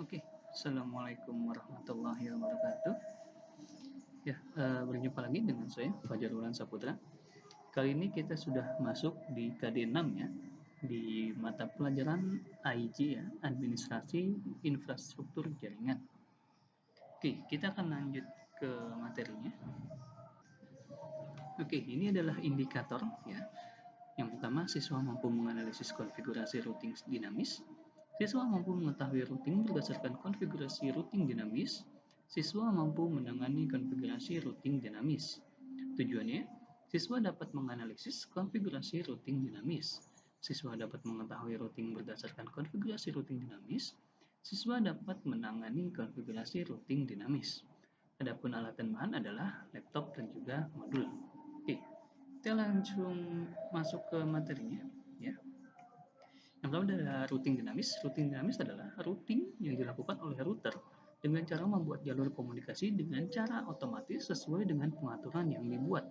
Oke, Assalamualaikum warahmatullahi wabarakatuh. Ya, berjumpa lagi dengan saya, Fajar Wulan Saputra. Kali ini kita sudah masuk di KD 6 ya, di mata pelajaran AIJ ya, Administrasi Infrastruktur Jaringan. Oke, kita akan lanjut ke materinya. Oke, ini adalah indikator ya. Yang pertama, siswa mampu menganalisis konfigurasi routing dinamis. Siswa mampu mengetahui routing berdasarkan konfigurasi routing dinamis. Siswa mampu menangani konfigurasi routing dinamis. Tujuannya, siswa dapat menganalisis konfigurasi routing dinamis. Siswa dapat mengetahui routing berdasarkan konfigurasi routing dinamis. Siswa dapat menangani konfigurasi routing dinamis. Adapun alat dan bahan adalah laptop dan juga modul. Oke, kita langsung masuk ke materinya ya. Yang pertama adalah routing dinamis. Routing dinamis adalah routing yang dilakukan oleh router dengan cara membuat jalur komunikasi dengan cara otomatis sesuai dengan pengaturan yang dibuat.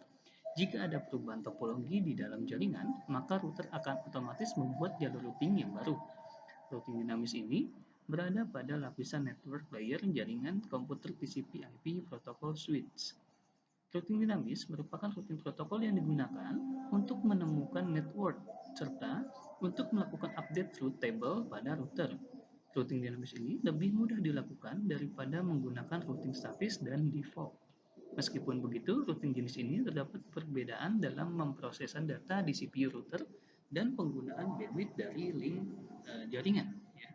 Jika ada perubahan topologi di dalam jaringan, maka router akan otomatis membuat jalur routing yang baru. Routing dinamis ini berada pada lapisan network layer jaringan komputer TCP/IP protocol switch. Routing dinamis merupakan routing protokol yang digunakan untuk menemukan network serta untuk melakukan update route table pada router. Routing dinamis ini lebih mudah dilakukan daripada menggunakan routing statis dan default. Meskipun begitu, routing jenis ini terdapat perbedaan dalam memprosesan data di CPU router dan penggunaan bandwidth dari link jaringan. Ya.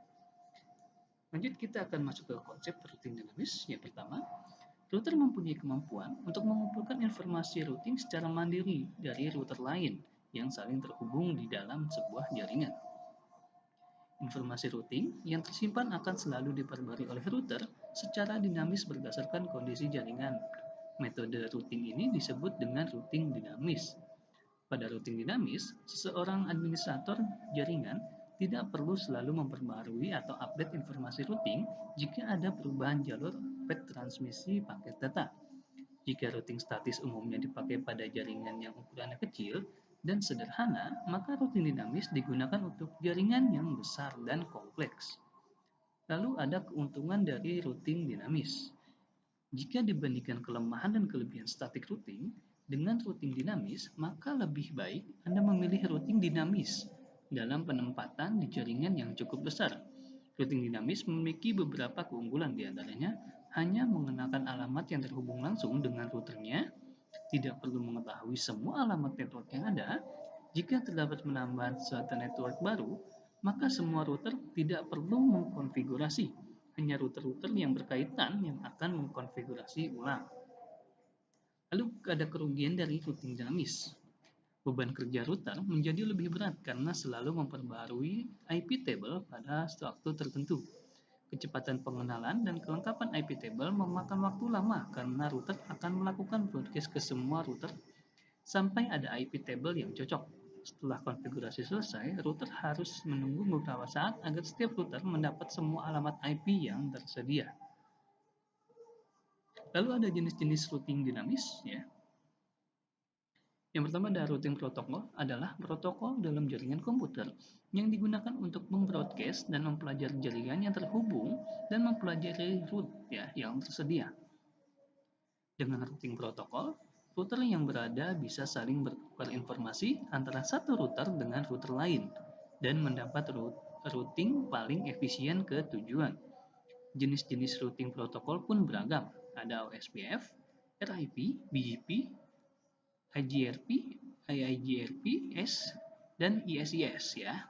Lanjut, kita akan masuk ke konsep routing dinamis. Yang pertama, router mempunyai kemampuan untuk mengumpulkan informasi routing secara mandiri dari router lain yang saling terhubung di dalam sebuah jaringan. Informasi routing yang tersimpan akan selalu diperbarui oleh router secara dinamis berdasarkan kondisi jaringan. Metode routing ini disebut dengan routing dinamis. Pada routing dinamis, seseorang administrator jaringan tidak perlu selalu memperbarui atau update informasi routing jika ada perubahan jalur path transmisi paket data. Jika routing statis umumnya dipakai pada jaringan yang ukurannya kecil dan sederhana, maka routing dinamis digunakan untuk jaringan yang besar dan kompleks. Lalu ada keuntungan dari routing dinamis. Jika dibandingkan kelemahan dan kelebihan static routing, dengan routing dinamis, maka lebih baik Anda memilih routing dinamis dalam penempatan di jaringan yang cukup besar. Routing dinamis memiliki beberapa keunggulan, di antaranya hanya mengenakan alamat yang terhubung langsung dengan routernya, tidak perlu mengetahui semua alamat network yang ada. Jika terdapat penambahan suatu network baru, maka semua router tidak perlu mengkonfigurasi, hanya router-router yang berkaitan yang akan mengkonfigurasi ulang. Lalu ada kerugian dari routing dinamis. Beban kerja router menjadi lebih berat karena selalu memperbarui IP table pada waktu tertentu. Kecepatan pengenalan dan kelengkapan IP table memakan waktu lama karena router akan melakukan broadcast ke semua router sampai ada IP table yang cocok. Setelah konfigurasi selesai, router harus menunggu beberapa saat agar setiap router mendapat semua alamat IP yang tersedia. Lalu ada jenis-jenis routing dinamis ya. Yang pertama ada routing protokol adalah protokol dalam jaringan komputer yang digunakan untuk membroadcast dan mempelajari jaringan yang terhubung dan mempelajari route ya yang tersedia. Dengan routing protokol, router yang berada bisa saling bertukar informasi antara satu router dengan router lain dan mendapat routing paling efisien ke tujuan. Jenis-jenis routing protokol pun beragam. Ada OSPF, RIP, BGP, IGRP, IIGRP, S, dan ISIS ya.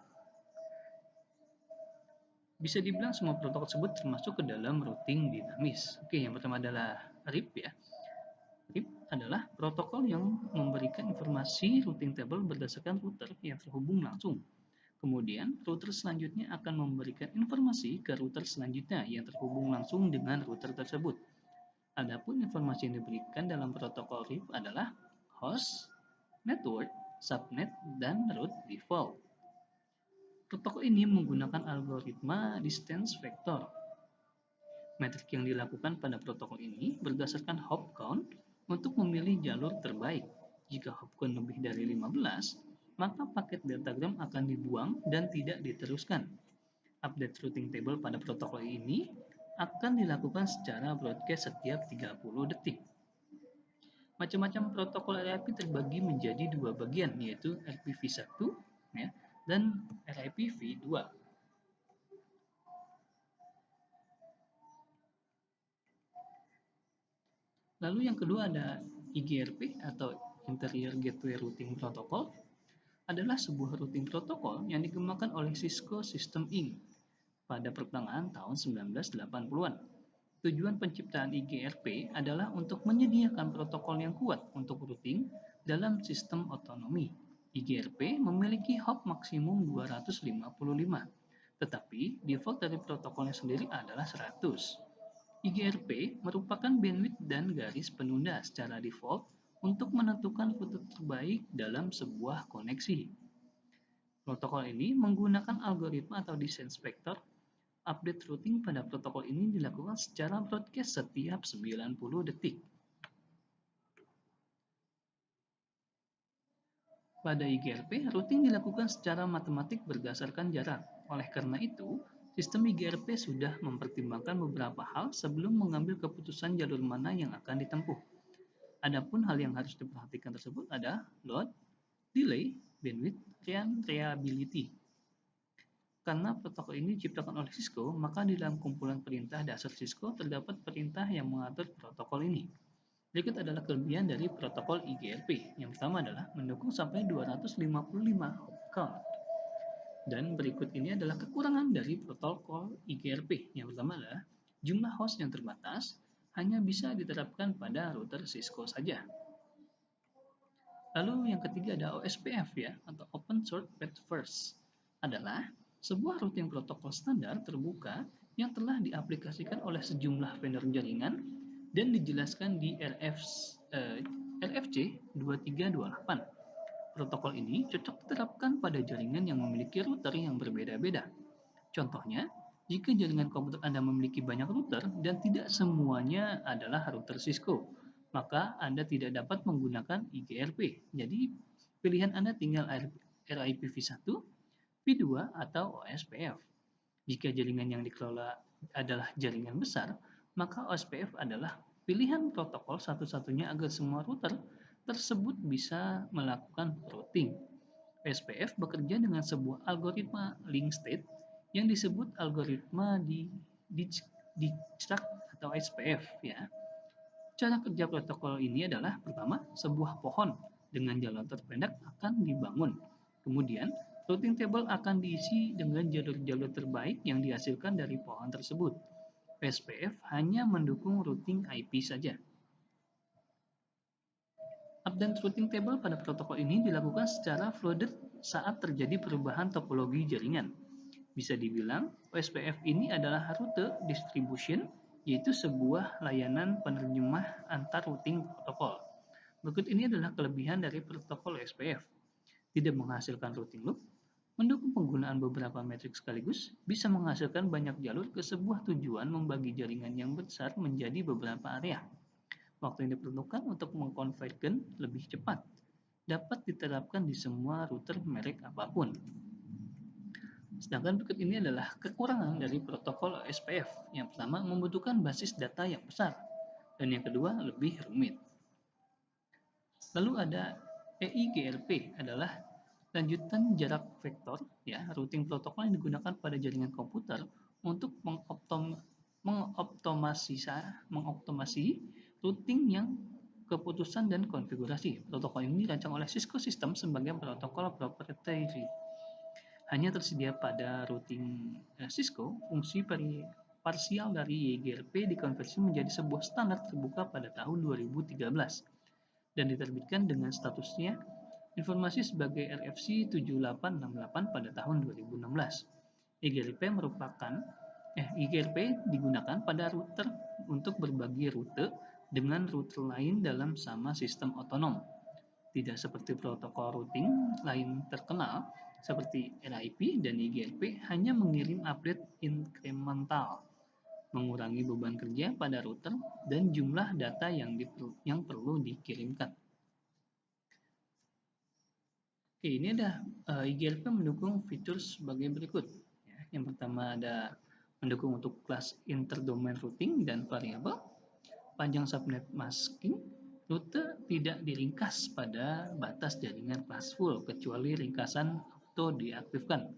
Bisa dibilang semua protokol tersebut termasuk ke dalam routing dinamis. Oke, yang pertama adalah RIP ya. RIP adalah protokol yang memberikan informasi routing table berdasarkan router yang terhubung langsung. Kemudian, router selanjutnya akan memberikan informasi ke router selanjutnya yang terhubung langsung dengan router tersebut. Adapun informasi yang diberikan dalam protokol RIP adalah host, network, subnet, dan route default. Protokol ini menggunakan algoritma distance vector. Metrik yang dilakukan pada protokol ini berdasarkan hop count untuk memilih jalur terbaik. Jika hop count lebih dari 15, maka paket datagram akan dibuang dan tidak diteruskan. Update routing table pada protokol ini akan dilakukan secara broadcast setiap 30 detik. Macam-macam protokol RIP terbagi menjadi dua bagian, yaitu RIPv1 ya, dan RIPv2. Lalu yang kedua ada IGRP atau Interior Gateway Routing Protocol, adalah sebuah routing protokol yang dikembangkan oleh Cisco System Inc. pada pertengahan tahun 1980-an. Tujuan penciptaan IGRP adalah untuk menyediakan protokol yang kuat untuk routing dalam sistem otonomi. IGRP memiliki hop maksimum 255, tetapi default dari protokolnya sendiri adalah 100. IGRP merupakan bandwidth dan garis penunda secara default untuk menentukan rute terbaik dalam sebuah koneksi. Protokol ini menggunakan algoritma atau distance vector. Update routing pada protokol ini dilakukan secara broadcast setiap 90 detik. Pada IGRP, routing dilakukan secara matematik berdasarkan jarak. Oleh karena itu, sistem IGRP sudah mempertimbangkan beberapa hal sebelum mengambil keputusan jalur mana yang akan ditempuh. Adapun hal yang harus diperhatikan tersebut ada load, delay, bandwidth, dan reliability. Karena protokol ini diciptakan oleh Cisco, maka di dalam kumpulan perintah dasar Cisco terdapat perintah yang mengatur protokol ini. Berikut adalah kelebihan dari protokol IGRP. Yang pertama adalah mendukung sampai 255 hop count. Dan berikut ini adalah kekurangan dari protokol IGRP. Yang pertama adalah jumlah host yang terbatas hanya bisa diterapkan pada router Cisco saja. Lalu yang ketiga ada OSPF ya, atau Open Short Path First. Adalah sebuah routing protokol standar terbuka yang telah diaplikasikan oleh sejumlah vendor jaringan dan dijelaskan di RFC 2328. Protokol ini cocok diterapkan pada jaringan yang memiliki router yang berbeda-beda. Contohnya, jika jaringan komputer Anda memiliki banyak router dan tidak semuanya adalah router Cisco, maka Anda tidak dapat menggunakan IGRP. Jadi, pilihan Anda tinggal RIPv1, V2, atau OSPF. Jika jaringan yang dikelola adalah jaringan besar, maka OSPF adalah pilihan protokol satu-satunya agar semua router tersebut bisa melakukan routing. OSPF bekerja dengan sebuah algoritma link state yang disebut algoritma Dijkstra atau SPF ya. Cara kerja protokol ini adalah pertama, sebuah pohon dengan jalan terpendek akan dibangun. Kemudian, routing table akan diisi dengan jalur-jalur terbaik yang dihasilkan dari pohon tersebut. SPF hanya mendukung routing IP saja. Update routing table pada protokol ini dilakukan secara flooded saat terjadi perubahan topologi jaringan. Bisa dibilang, OSPF ini adalah rute distribution, yaitu sebuah layanan penerjemah antar routing protokol. Berikut ini adalah kelebihan dari protokol OSPF. Tidak menghasilkan routing loop, mendukung penggunaan beberapa metrik sekaligus, bisa menghasilkan banyak jalur ke sebuah tujuan membagi jaringan yang besar menjadi beberapa area. Waktu yang diperlukan untuk mengkonvergen lebih cepat, dapat diterapkan di semua router merek apapun. Sedangkan berikut ini adalah kekurangan dari protokol OSPF. Yang pertama, membutuhkan basis data yang besar, dan yang kedua, lebih rumit. Lalu ada EIGRP adalah lanjutan jarak vektor, ya, routing protokol yang digunakan pada jaringan komputer untuk mengoptimasi routing yang keputusan dan konfigurasi. Protokol ini dirancang oleh Cisco System sebagai protokol proprietary. Hanya tersedia pada routing Cisco, fungsi parsial dari IGRP dikonversi menjadi sebuah standar terbuka pada tahun 2013 dan diterbitkan dengan statusnya informasi sebagai RFC 7868 pada tahun 2016. IGRP digunakan pada router untuk berbagi rute dengan router lain dalam sama sistem otonom. Tidak seperti protokol routing lain terkenal seperti RIP dan IGRP hanya mengirim update inkremental, mengurangi beban kerja pada router dan jumlah data yang perlu dikirimkan. Oke, ini ada IGRP mendukung fitur sebagai berikut. Yang pertama ada mendukung untuk kelas interdomain routing dan variabel, panjang subnet masking, rute tidak diringkas pada batas jaringan kelas full kecuali ringkasan auto diaktifkan,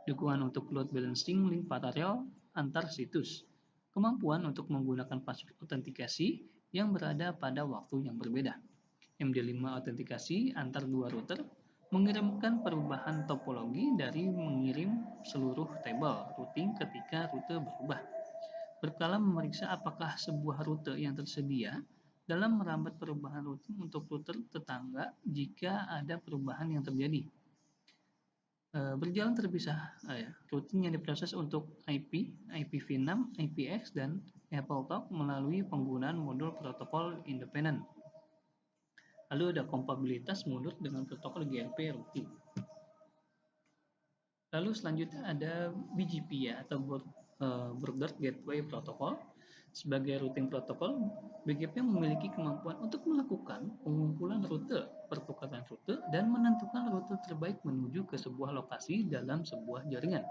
dukungan untuk load balancing link paralel antar situs, kemampuan untuk menggunakan password autentikasi yang berada pada waktu yang berbeda, MD5 autentikasi antar dua router, mengirimkan perubahan topologi dari mengirim seluruh tabel routing ketika rute berubah, berkala memeriksa apakah sebuah rute yang tersedia dalam merambat perubahan routing untuk router tetangga jika ada perubahan yang terjadi. Berjalan terpisah, routing yang diproses untuk IP, IPv6, IPX, dan AppleTalk melalui penggunaan modul protokol independen. Lalu ada kompatibilitas mundur dengan protokol GRP routing. Lalu selanjutnya ada BGP ya, atau Border Gateway Protocol. Sebagai routing protokol, BGP memiliki kemampuan untuk melakukan pengumpulan rute, pertukaran rute, dan menentukan rute terbaik menuju ke sebuah lokasi dalam sebuah jaringan.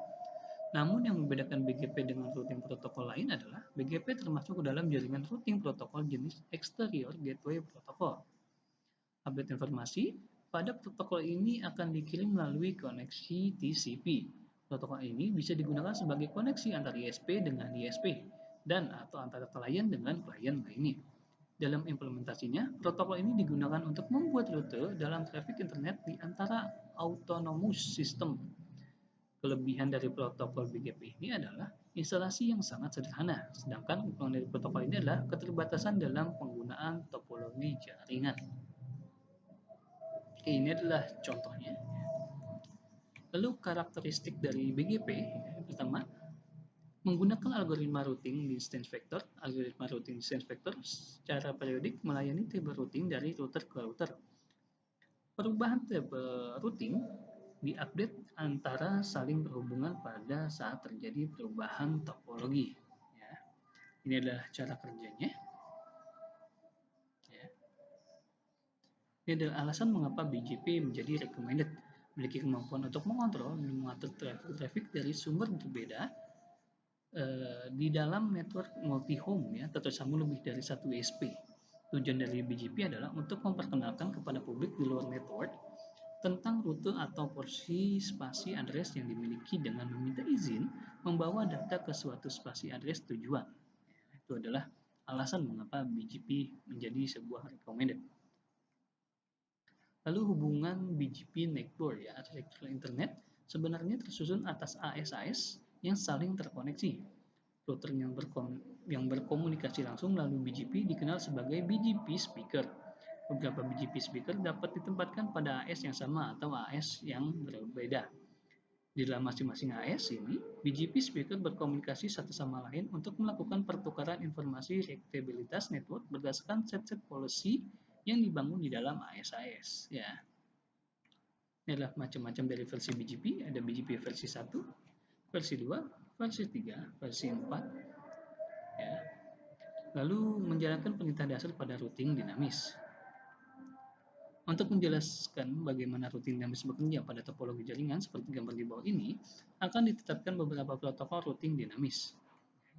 Namun yang membedakan BGP dengan routing protokol lain adalah BGP termasuk dalam jaringan routing protokol jenis Exterior Gateway Protocol. Update informasi pada protokol ini akan dikirim melalui koneksi TCP. Protokol ini bisa digunakan sebagai koneksi antara ISP dengan ISP dan atau antara klien dengan klien lainnya. Dalam implementasinya, protokol ini digunakan untuk membuat rute dalam traffic internet di antara autonomous system. Kelebihan dari protokol BGP ini adalah instalasi yang sangat sederhana, sedangkan kekurangan dari protokol ini adalah keterbatasan dalam penggunaan topologi jaringan. Ini adalah contohnya. Lalu karakteristik dari BGP, yang pertama, menggunakan algoritma routing distance vector. Algoritma routing distance vector secara periodik melayani table routing dari router ke router. Perubahan table routing diupdate antara saling berhubungan pada saat terjadi perubahan topologi. Ya. Ini adalah cara kerjanya. Ini adalah alasan mengapa BGP menjadi recommended, memiliki kemampuan untuk mengontrol dan mengatur traffic dari sumber berbeda di dalam network multi-home ya, tersambung lebih dari satu ISP. Tujuan dari BGP adalah untuk memperkenalkan kepada publik di luar network tentang rute atau porsi spasi address yang dimiliki dengan meminta izin membawa data ke suatu spasi address tujuan. Itu adalah alasan mengapa BGP menjadi sebuah recommended. Lalu hubungan BGP network ya, arsitektur internet sebenarnya tersusun atas AS-AS yang saling terkoneksi. Router yang berkomunikasi langsung melalui BGP dikenal sebagai BGP speaker. Beberapa BGP speaker dapat ditempatkan pada AS yang sama atau AS yang berbeda. Di dalam masing-masing AS ini, BGP speaker berkomunikasi satu sama lain untuk melakukan pertukaran informasi reachabilitas network berdasarkan set-set policy yang dibangun di dalam AS-AS. Ya. Ini adalah macam-macam dari versi BGP. Ada BGP versi 1, versi 2, versi 3, versi 4. Ya. Lalu menjalankan perintah dasar pada routing dinamis. Untuk menjelaskan bagaimana routing dinamis bekerja pada topologi jaringan seperti gambar di bawah ini, akan ditetapkan beberapa protokol routing dinamis.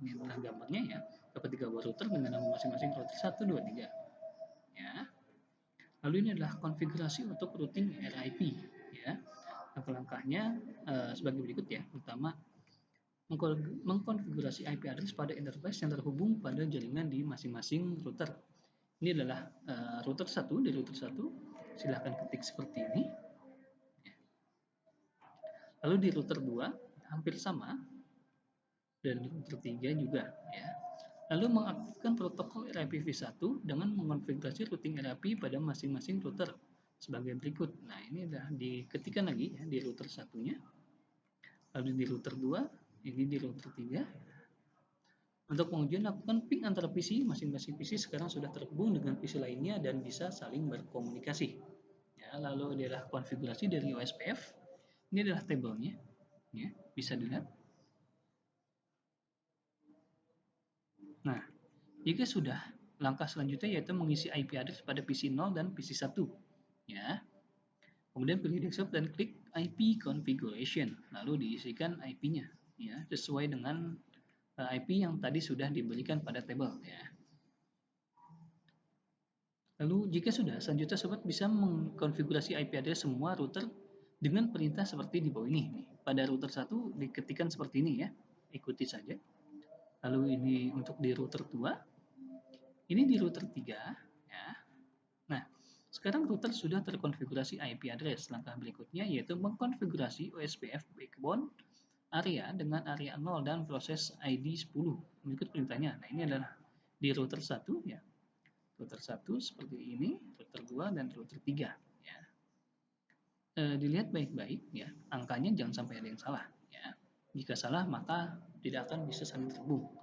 Ini adalah gambarnya ya. Dapat 3 buah router dengan nama masing-masing router 1, 2, 3. Ya. Lalu ini adalah konfigurasi untuk routing RIP. Ya. Langkah-langkahnya sebagai berikut ya. Pertama, mengkonfigurasi IP address pada interface yang terhubung pada jaringan di masing-masing router. Ini adalah router 1 di router 1. Silahkan ketik seperti ini. Lalu di router 2 hampir sama. Dan di router 3 juga ya. Lalu mengaktifkan protokol RIPv1 dengan mengonfigurasi routing RIP pada masing-masing router sebagai berikut. Nah, ini adalah diketikkan lagi ya di router satunya. Lalu di router 2, ini di router 3. Untuk pengujian lakukan ping antara PC, masing-masing PC sekarang sudah terhubung dengan PC lainnya dan bisa saling berkomunikasi. Ya, lalu adalah konfigurasi dari OSPF. Ini adalah tabelnya. Ya, bisa dilihat. Nah, jika sudah, langkah selanjutnya yaitu mengisi IP address pada PC 0 dan PC 1. Ya. Kemudian pilih desktop dan klik IP configuration, lalu diisikan IP-nya. ya, sesuai dengan IP yang tadi sudah diberikan pada tabel ya. Lalu jika sudah, selanjutnya sobat bisa mengkonfigurasi IP address semua router dengan perintah seperti di bawah ini. Nih, pada router 1 diketikkan seperti ini ya. Ikuti saja. Lalu ini untuk di router 2, ini di router 3 ya. Nah, sekarang router sudah terkonfigurasi IP address. Langkah berikutnya yaitu mengkonfigurasi OSPF backbone area dengan area 0 dan proses ID 10. Berikut perintahnya. Nah, ini adalah di router 1 ya. Router 1 seperti ini, router 2 dan router 3 ya. Dilihat baik-baik ya, angkanya jangan sampai ada yang salah ya. Jika salah maka tidak akan bisa saling terhubung.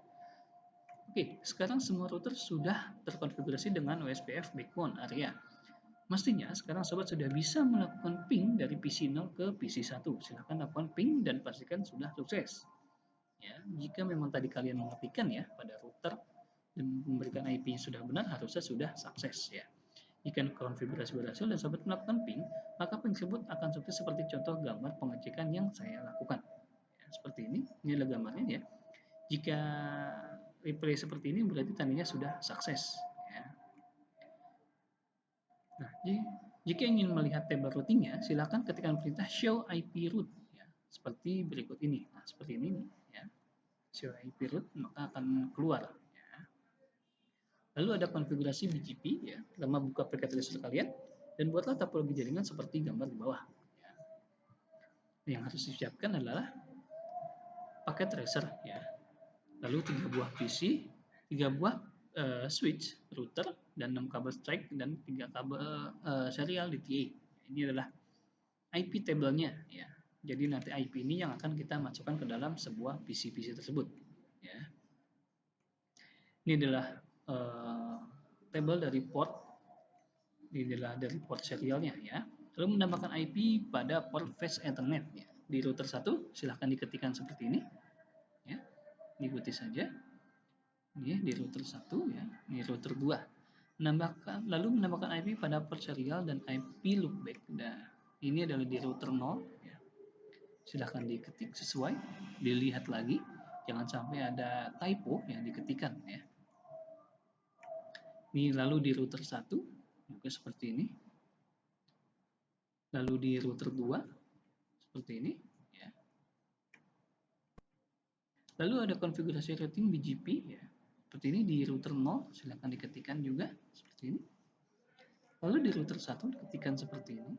Oke, sekarang semua router sudah terkonfigurasi dengan OSPF backbone area. Mestinya sekarang sobat sudah bisa melakukan ping dari PC 0 ke PC 1. Silahkan lakukan ping dan pastikan sudah sukses. Ya, jika memang tadi kalian mengetikkan ya pada router dan memberikan IP yang sudah benar, harusnya sudah sukses ya. Jika konfigurasi berhasil dan sobat melakukan ping, maka ping tersebut akan sukses seperti contoh gambar pengecekan yang saya lakukan. Ya, seperti ini adalah gambarnya ya. Jika replay seperti ini berarti tandanya sudah sukses. Ya. Nah, jika ingin melihat tabel routingnya, silakan ketikkan perintah show IP route ya, seperti berikut ini. Nah, seperti ini ya. Show IP route maka akan keluar. Ya. Lalu ada konfigurasi BGP ya. Pertama buka packet tracer kalian dan buatlah topologi jaringan seperti gambar di bawah. Ya. Yang harus disiapkan adalah packet tracer ya. Lalu 3 buah PC, 3 buah switch router dan 6 kabel strike dan 3 kabel serial DTA. Ini adalah IP tabelnya ya. Jadi nanti IP ini yang akan kita masukkan ke dalam sebuah PC-PC tersebut ya. Ini adalah tabel dari port. Ini adalah dari port serialnya ya. Lalu menambahkan IP pada port face Ethernet ya. Di router 1 silahkan diketikkan seperti ini ya. Diikuti saja. Ini di router 1 ya, ini router 2. Lalu menambahkan IP pada port serial dan IP loopback. Nah, ini adalah di router 0 ya. Silahkan diketik sesuai, dilihat lagi, jangan sampai ada typo yang diketikkan ya. Ini lalu di router 1 juga seperti ini. Lalu di router 2 seperti ini ya. Lalu ada konfigurasi routing BGP ya. Seperti ini di router 0, silahkan diketikkan juga seperti ini. Lalu di router 1 ketikkan seperti ini.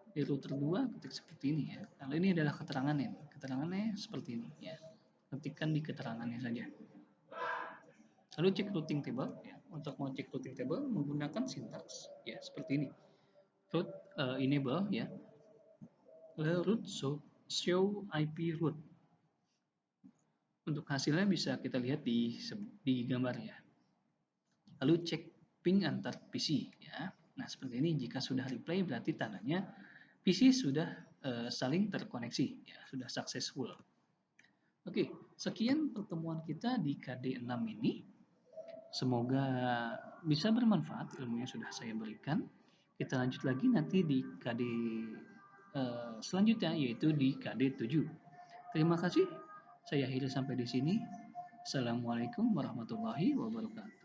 Di router 2 ketik seperti ini ya. Kalau ini adalah keterangannya. Keterangannya seperti ini ya. Ketikkan di keterangannya saja. Lalu cek routing table ya. Untuk mau cek routing table menggunakan sintaks ya seperti ini. Root enable ya. Lalu root show IP root. Untuk hasilnya bisa kita lihat di gambar ya. Lalu cek ping antar PC ya. Nah, seperti ini jika sudah replay berarti tandanya PC sudah saling terkoneksi ya, sudah successful. Oke, sekian pertemuan kita di KD6 ini. Semoga bisa bermanfaat ilmu yang sudah saya berikan. Kita lanjut lagi nanti di KD selanjutnya yaitu di KD7. Terima kasih. Saya akhiri sampai di sini. Assalamualaikum warahmatullahi wabarakatuh.